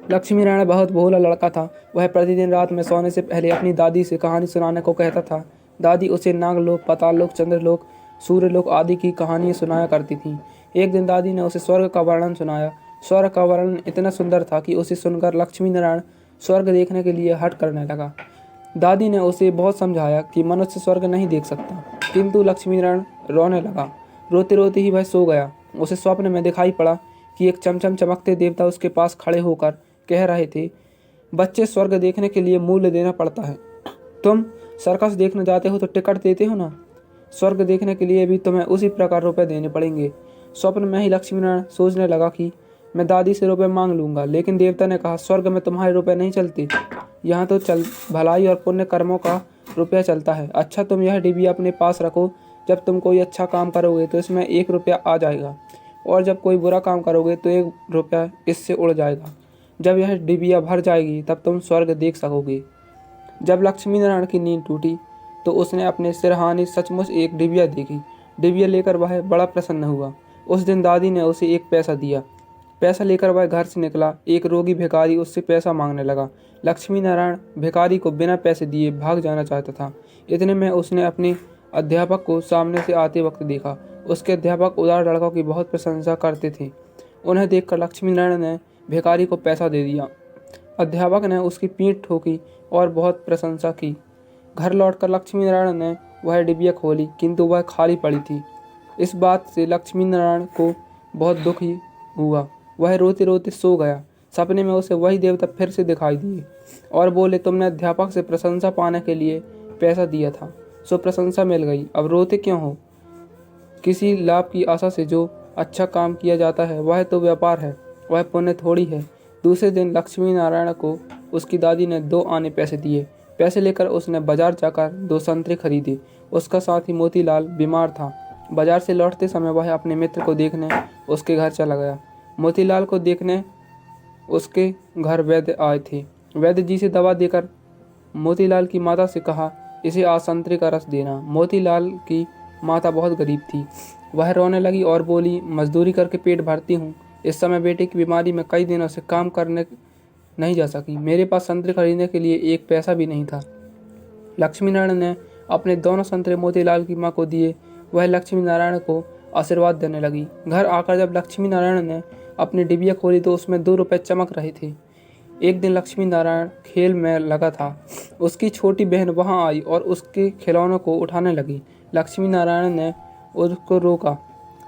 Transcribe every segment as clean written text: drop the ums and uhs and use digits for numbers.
लक्ष्मी नारायण बहुत भोला लड़का था। वह प्रतिदिन रात में सोने से पहले अपनी दादी से कहानी सुनाने को कहता था। दादी उसे नागलोक, पाताललोक, चंद्रलोक, सूर्यलोक आदि की कहानियां सुनाया करती थीं। एक दिन दादी ने उसे स्वर्ग का वर्णन सुनाया। स्वर्ग का वर्णन इतना सुंदर था कि उसे सुनकर लक्ष्मी नारायण स्वर्ग देखने के लिए हट करने लगा। दादी ने उसे बहुत समझाया कि मनुष्य स्वर्ग नहीं देख सकता, किंतु लक्ष्मी नारायण रोने लगा। रोते रोते ही वह सो गया। उसे स्वप्न में दिखाई पड़ा कि एक चमचम चमकते देवता उसके पास खड़े होकर कह रहे थे, बच्चे, स्वर्ग देखने के लिए मूल्य देना पड़ता है। तुम सर्कस देखने जाते हो तो टिकट देते हो ना, स्वर्ग देखने के लिए भी तुम्हें उसी प्रकार रुपए देने पड़ेंगे। स्वप्न में ही लक्ष्मीनारायण सोचने लगा कि मैं दादी से रुपए मांग लूंगा, लेकिन देवता ने कहा, स्वर्ग में तुम्हारे रुपए नहीं चलते, यहाँ तो भलाई और पुण्य कर्मों का रुपया चलता है। अच्छा, तुम यह डिबिया अपने पास रखो। जब तुम कोई अच्छा काम करोगे तो इसमें 1 रुपया आ जाएगा, और जब कोई बुरा काम करोगे तो 1 रुपया इससे उड़ जाएगा। जब यह डिबिया भर जाएगी तब तुम स्वर्ग देख सकोगे। जब लक्ष्मी नारायण की नींद टूटी तो उसने अपने सिरहाने सचमुच एक डिबिया देखी। डिबिया लेकर वह बड़ा प्रसन्न हुआ। उस दिन दादी ने उसे 1 पैसा दिया। पैसा लेकर वह घर से निकला। एक रोगी भिखारी उससे पैसा मांगने लगा। लक्ष्मी नारायण भिखारी को बिना पैसे दिए भाग जाना चाहता था। इतने में उसने अपने अध्यापक को सामने से आते वक्त देखा। उसके अध्यापक उदार लड़कों की बहुत प्रशंसा करते थे। उन्हें देखकर लक्ष्मी नारायण ने भिखारी को पैसा दे दिया। अध्यापक ने उसकी पीठ ठोकी और बहुत प्रशंसा की। घर लौटकर लक्ष्मी नारायण ने वह डिबिया खोली, किंतु वह खाली पड़ी थी। इस बात से लक्ष्मी नारायण को बहुत दुख ही हुआ। वह रोते रोते सो गया। सपने में उसे वही देवता फिर से दिखाई दिए और बोले, तुमने अध्यापक से प्रशंसा पाने के लिए पैसा दिया था, सो प्रशंसा मिल गई, अब रोते क्यों हो? किसी लाभ की आशा से जो अच्छा काम किया जाता है वह तो व्यापार है, वह पुण्य थोड़ी है। दूसरे दिन लक्ष्मी नारायण को उसकी दादी ने 2 आने पैसे दिए। पैसे लेकर उसने बाजार जाकर 2 संतरे खरीदे। उसका साथी मोतीलाल बीमार था। बाजार से लौटते समय वह अपने मित्र को देखने उसके घर चला गया। मोतीलाल को देखने उसके घर वैद्य आए थे। वैद्य जी से दवा देकर मोतीलाल की माता से कहा, इसे आज संतरे का रस देना। मोतीलाल की माता बहुत गरीब थी। वह रोने लगी और बोली, मजदूरी करके पेट भरती हूँ। इस समय बेटे की बीमारी में कई दिनों से काम करने नहीं जा सकी। मेरे पास संतरे खरीदने के लिए 1 पैसा भी नहीं था। लक्ष्मी नारायण ने अपने दोनों संतरे मोतीलाल की माँ को दिए। वह लक्ष्मी नारायण को आशीर्वाद देने लगी। घर आकर जब लक्ष्मी नारायण ने अपनी डिबिया खोली तो उसमें 2 रुपए चमक रहे थे। एक दिन लक्ष्मी नारायण खेल में लगा था। उसकी छोटी बहन वहां आई और उसके खिलौनों को उठाने लगी। लक्ष्मी नारायण ने उसको रोका।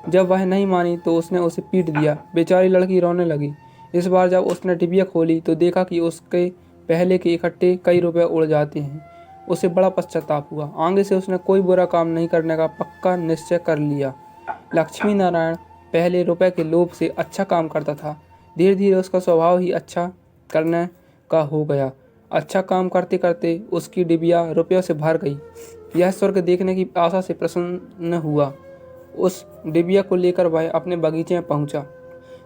जब वह नहीं मानी तो उसने उसे पीट दिया। बेचारी लड़की रोने लगी। इस बार जब उसने डिबिया खोली तो देखा कि उसके पहले के इकट्ठे कई रुपए उड़ जाते हैं। उसे बड़ा पश्चाताप हुआ। आगे से उसने कोई बुरा काम नहीं करने का पक्का निश्चय कर लिया। लक्ष्मी नारायण पहले रुपए के लोभ से अच्छा काम करता था। धीरे धीरे उसका स्वभाव ही अच्छा करने का हो गया। अच्छा काम करते करते उसकी डिबिया रुपयों से भर गई। यह स्वर्ग देखने की आशा से प्रसन्न हुआ। उस डिबिया को लेकर वह अपने बगीचे में पहुंचा।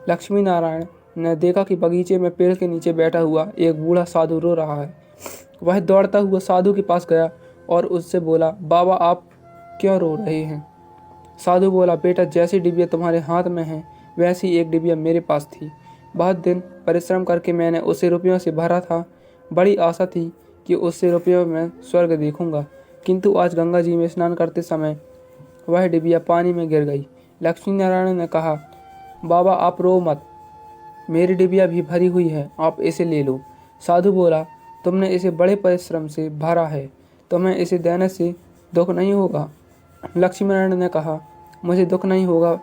लक्ष्मी नारायण ने देखा कि बगीचे में पेड़ के नीचे बैठा हुआ एक बूढ़ा साधु रो रहा है। वह दौड़ता हुआ साधु के पास गया और उससे बोला, बाबा, आप क्यों रो रहे हैं? साधु बोला, बेटा, जैसी डिबिया तुम्हारे हाथ में है वैसी एक डिबिया मेरे पास थी। बहुत दिन परिश्रम करके मैंने उसे रुपयों से भरा था। बड़ी आशा थी कि उससे रुपयों में स्वर्ग देखूंगा, किंतु आज गंगा जी में स्नान करते समय वह डिबिया पानी में गिर गई। लक्ष्मी नारायण ने कहा, बाबा, आप रो मत, मेरी डिबिया भी भरी हुई है, आप इसे ले लो। साधु बोला, तुमने इसे बड़े परिश्रम से भरा है, तुम्हें इसे देने से दुख नहीं होगा? लक्ष्मी नारायण ने कहा, मुझे दुख नहीं होगा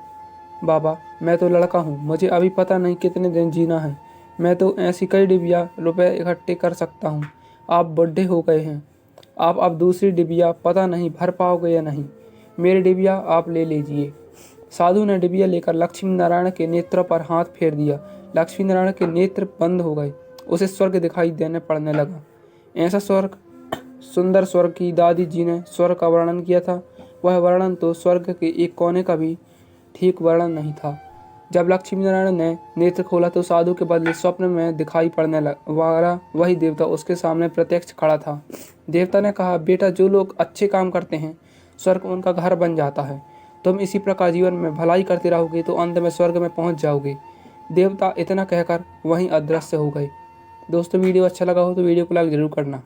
बाबा, मैं तो लड़का हूँ, मुझे अभी पता नहीं कितने दिन जीना है। मैं तो ऐसी कई डिबिया रुपए इकट्ठे कर सकता हूँ। आप बूढ़े हो गए हैं, आप अब दूसरी डिबिया पता नहीं भर पाओगे या नहीं। मेरी डिबिया आप ले लीजिए। साधु ने डिबिया लेकर लक्ष्मी नारायण के नेत्रों पर हाथ फेर दिया। लक्ष्मी नारायण के नेत्र बंद हो गए। उसे स्वर्ग दिखाई देने पड़ने लगा। ऐसा स्वर्ग, सुंदर स्वर्ग की दादी जी ने स्वर्ग का वर्णन किया था। वह वर्णन तो स्वर्ग के एक कोने का भी ठीक वर्णन नहीं था। जब लक्ष्मी नारायण ने नेत्र खोला तो साधु के बदले स्वप्न में दिखाई पड़ने वाला वही देवता उसके सामने प्रत्यक्ष खड़ा था। देवता ने कहा, बेटा, जो लोग अच्छे काम करते हैं स्वर्ग उनका घर बन जाता है। तुम इसी प्रकार जीवन में भलाई करते रहोगे तो अंत में स्वर्ग में पहुंच जाओगे। देवता इतना कहकर वहीं अदृश्य हो गए। दोस्तों वीडियो अच्छा लगा हो तो वीडियो को लाइक जरूर करना।